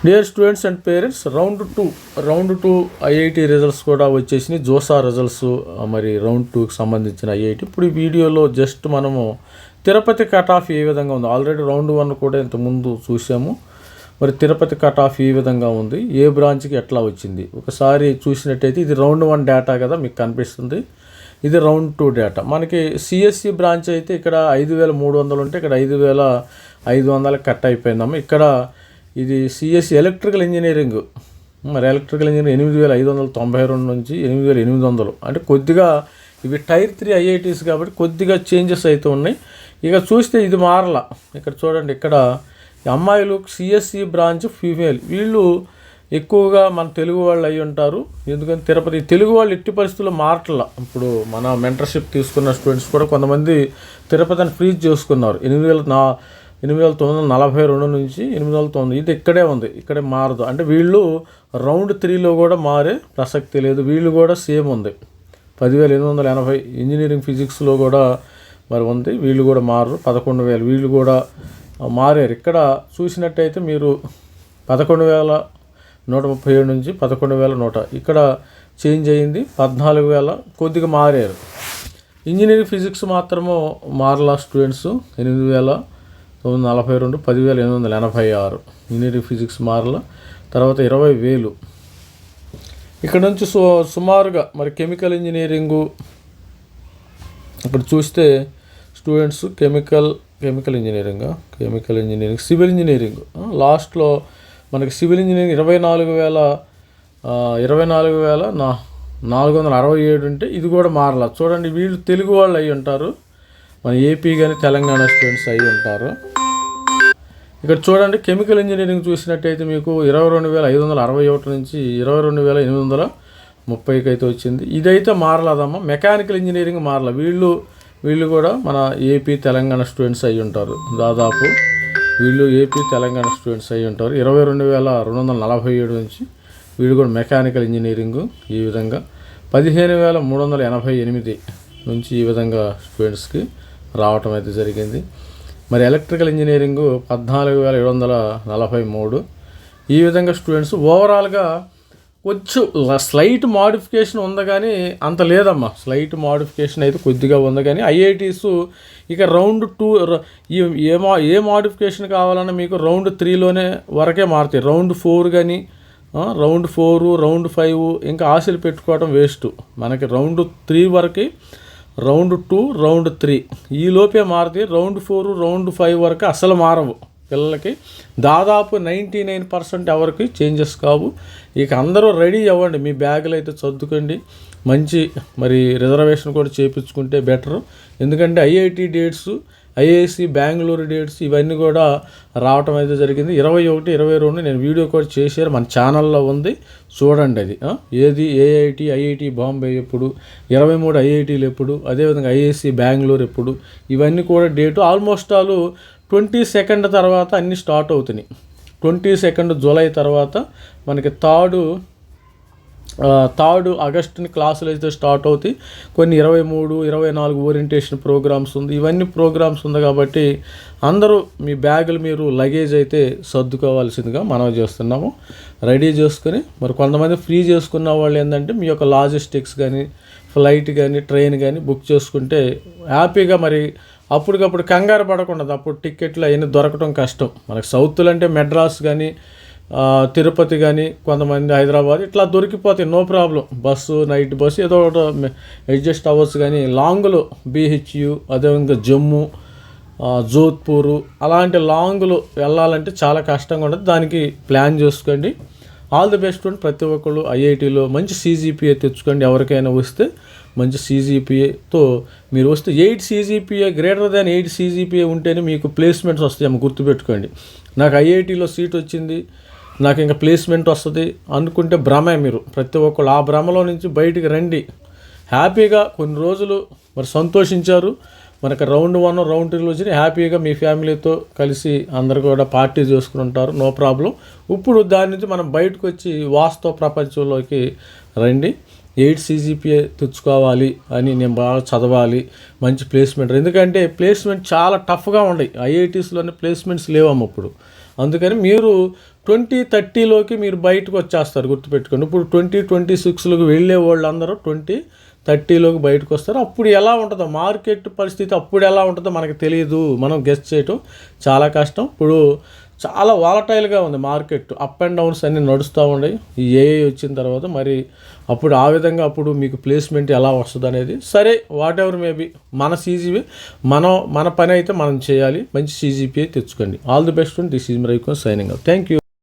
Dear students and parents, round two IIT results కూడా వచ్చేసినాయి. JoSAA results మరి round 2కి సంబంధించిన ఐఐటి. ఇప్పుడు ఈ వీడియోలో జస్ట్ మనము తిరుపతి కట్ ఆఫ్ ఏ విధంగా ఉంది, ఆల్రెడీ రౌండ్ 1 కూడా ఇంతకుముందు చూసాము. మరి తిరుపతి కట్ ఆఫ్ ఏ విధంగా ఉంది, ఏ బ్రాంచ్కి ఎట్లా వచ్చింది ఒకసారి చూసినట్టయితే ఇది రౌండ్ 1 డేటా కదా మీకు కనిపిస్తుంది. ఇది రౌండ్ 2 డేటా. మనకి సిఎస్సి బ్రాంచ్ అయితే ఇక్కడ 5300 ఉంటే ఇక్కడ 5500 కట్ అయిపోయిందమ్మా. ఇక్కడ ఇది సిఎస్సి ఎలక్ట్రికల్ ఇంజనీరింగ్, మరి ఎలక్ట్రికల్ ఇంజనీరింగ్ 8592 నుంచి 8800, అంటే కొద్దిగా ఇవి టైర్ 3 ఐఐటీస్ కాబట్టి కొద్దిగా చేంజెస్ అయితే ఉన్నాయి. ఇక చూస్తే ఇది మారల. ఇక్కడ చూడండి, ఇక్కడ అమ్మాయిలు సిఎస్సి బ్రాంచ్ ఫీమేల్, వీళ్ళు ఎక్కువగా మన తెలుగు వాళ్ళు అయి ఉంటారు. ఎందుకంటే తిరుపతి తెలుగు వాళ్ళు ఎట్టి పరిస్థితుల్లో మారట్ల. ఇప్పుడు మన మెంటర్షిప్ తీసుకున్న స్టూడెంట్స్ కూడా కొంతమంది తిరుపతిని ఫ్రీజ్ చేసుకున్నారు. 8942 నుంచి 8900, ఇది ఇక్కడే ఉంది, ఇక్కడే మారదు. అంటే వీళ్ళు రౌండ్ 3లో కూడా మారే ప్రసక్తి లేదు. వీళ్ళు కూడా సేమ్ ఉంది, 10880. ఇంజనీరింగ్ ఫిజిక్స్లో కూడా మరి ఉంది, వీళ్ళు కూడా మారరు. 11000 వీళ్ళు కూడా మారారు. ఇక్కడ చూసినట్టయితే మీరు 11137 నుంచి 11100, ఇక్కడ చేంజ్ అయ్యింది. 14000 కొద్దిగా మారారు. ఇంజనీరింగ్ ఫిజిక్స్ మాత్రము మారలా స్టూడెంట్స్, 8942, 10886 ఇంజనీరింగ్ ఫిజిక్స్ మారల. తర్వాత 20000 ఇక్కడ నుంచి సుమారుగా మరి కెమికల్ ఇంజనీరింగు ఇక్కడ చూస్తే students chemical engineering, civil engineering లాస్ట్లో మనకి సివిల్ ఇంజనీరింగ్ 24467 ఉంటే ఇది కూడా మారల. చూడండి, వీళ్ళు తెలుగు వాళ్ళు అయి ఉంటారు, మన ఏపీ కానీ తెలంగాణ స్టూడెంట్స్ అయి ఉంటారు. ఇక్కడ చూడండి, కెమికల్ ఇంజనీరింగ్ చూసినట్టయితే మీకు 22561 నుంచి 22830కి అయితే వచ్చింది. ఇదైతే మారలేదమ్మా. Mechanical engineering మారల. వీళ్ళు కూడా మన ఏపీ తెలంగాణ స్టూడెంట్స్ అయి ఉంటారు. దాదాపు వీళ్ళు ఏపీ తెలంగాణ స్టూడెంట్స్ అయి ఉంటారు. 22247 నుంచి వీళ్ళు కూడా మెకానికల్ ఇంజనీరింగు ఈ విధంగా. 15388 నుంచి ఈ విధంగా స్టూడెంట్స్కి రావటం అయితే జరిగింది. మరి ఎలక్ట్రికల్ ఇంజనీరింగు 14743. ఈ విధంగా స్టూడెంట్స్ ఓవరాల్గా కొంచెం స్లైట్ మాడిఫికేషన్ ఉంది, కానీ అంత లేదమ్మా. స్లైట్ మాడిఫికేషన్ అయితే కొద్దిగా ఉంది, కానీ ఐఐటీస్ ఇక రౌండ్ 2 ఏ మాడిఫికేషన్ కావాలన్నా మీకు రౌండ్ 3లోనే వరకే మారుతాయి. రౌండ్ 4 కానీ రౌండ్ 4, రౌండ్ 5 ఇంకా ఆశలు పెట్టుకోవడం వేస్ట్. మనకి రౌండ్ 3 వరకు, రౌండ్ 2, రౌండ్ 3 ఈ లోపే మారుతాయి. రౌండ్ 4, రౌండ్ 5 వరకు అసలు మారవు. పిల్లలకి దాదాపు 99% ఎవరికి చేంజెస్ కావు. ఇక అందరూ రెడీ అవ్వండి, మీ బ్యాగులు అయితే సర్దుకోండి. మంచి మరి రిజర్వేషన్ కూడా చేయించుకుంటే బెటరు. ఎందుకంటే IIT dates, IIC Bengaluru dates ఇవన్నీ కూడా రావటం అయితే జరిగింది. 21, 22 నేను వీడియో కూడా చేశారు, మన ఛానల్లో ఉంది, చూడండి. అది ఏది ఐఐటి బాంబే ఎప్పుడు, 23 ఐఐటీలు ఎప్పుడు, అదేవిధంగా ఐఐసి బెంగళూరు ఎప్పుడు, ఇవన్నీ కూడా డేటు ఆల్మోస్ట్ 22 తర్వాత అన్నీ స్టార్ట్ అవుతున్నాయి. 22 జూలై తర్వాత మనకి 3 ఆగస్టుని క్లాసులు అయితే స్టార్ట్ అవుతాయి. కొన్ని 23, 24 ఓరియంటేషన్ ప్రోగ్రామ్స్ ఉంది. ఇవన్నీ ప్రోగ్రామ్స్ ఉంది కాబట్టి అందరూ మీ బ్యాగులు మీరు లగేజ్ అయితే సర్దుకోవాల్సిందిగా మనం చేస్తున్నాము. రెడీ చేసుకుని మరి కొంతమంది ఫ్రీ చేసుకున్న వాళ్ళు ఏంటంటే మీ యొక్క లాజిస్టిక్స్ కానీ, ఫ్లైట్ కానీ, ట్రైన్ కానీ బుక్ చేసుకుంటే హ్యాపీగా మరి అప్పటికప్పుడు కంగారు పడకుండా, అప్పుడు టికెట్లు అవన్నీ దొరకడం కష్టం. మనకి సౌత్లో అంటే మెడ్రాస్ కానీ, తిరుపతి కానీ, కొంతమంది హైదరాబాద్ ఇట్లా దొరికిపోతాయి, no problem. Bus, night bus ఏదో ఒకటి అడ్జస్ట్ అవ్వచ్చు. కానీ లాంగ్లో BHU, అదేవిధంగా జమ్మూ, జోధ్పూరు అలాంటి లాంగ్లు వెళ్ళాలంటే చాలా కష్టంగా ఉంటుంది. దానికి ప్లాన్ చేసుకోండి. ఆల్ ది బెస్ట్ అండి ప్రతి ఒక్కళ్ళు. ఐఐటీలో మంచి CGPA తెచ్చుకోండి. ఎవరికైనా వస్తే మంచి CGPAతో మీరు వస్తే 8 CGPA గ్రేటర్ దాన్ 8 CGPA ఉంటేనే మీకు ప్లేస్మెంట్స్ వస్తాయి. గుర్తుపెట్టుకోండి. నాకు ఐఐటీలో సీట్ వచ్చింది, నాకు ఇంకా ప్లేస్మెంట్ వస్తుంది అనుకుంటే భ్రమే. మీరు ప్రతి ఒక్కళ్ళు ఆ భ్రమలో నుంచి బయటికి రండి. హ్యాపీగా కొన్ని రోజులు మరి సంతోషించారు. మనకి రౌండ్ 1, రౌండ్ 2 వచ్చి హ్యాపీగా మీ ఫ్యామిలీతో కలిసి అందరు కూడా పార్టీ చేసుకుని ఉంటారు, నో ప్రాబ్లం. ఇప్పుడు దాని నుంచి మనం బయటకు వచ్చి వాస్తవ ప్రపంచంలోకి రండి. 8 CGPA తెచ్చుకోవాలి అని నేను బాగా చదవాలి, మంచి ప్లేస్మెంట్. ఎందుకంటే ప్లేస్మెంట్ చాలా టఫ్గా ఉన్నాయి. ఐఐటీస్లోనే ప్లేస్మెంట్స్ లేవమ్మ ఇప్పుడు. అందుకని మీరు 2030లోకి మీరు బయటకు వచ్చేస్తారు, గుర్తుపెట్టుకోండి. ఇప్పుడు 2026లోకి వెళ్ళే వాళ్ళందరూ 2030లోకి బయటకు వస్తారు. అప్పుడు ఎలా ఉంటుందో మార్కెట్ పరిస్థితి అప్పుడు ఎలా ఉంటుందో మనకు తెలియదు, మనం గెస్ చేయటం చాలా కష్టం. ఇప్పుడు చాలా వాలటైల్గా ఉంది మార్కెట్, అప్ అండ్ డౌన్స్ అన్నీ నడుస్తూ ఉన్నాయి ఈ ఏఐ వచ్చిన తర్వాత. మరి అప్పుడు ఆ విధంగా అప్పుడు మీకు ప్లేస్మెంట్ ఎలా వస్తుంది అనేది, సరే వాట్ ఎవర్ మేబీ, మన సీజీపీ మన పని అయితే మనం చేయాలి. మంచి సీజీపీ తెచ్చుకోండి. All the best. This is Ravikumar signing out. Thank you.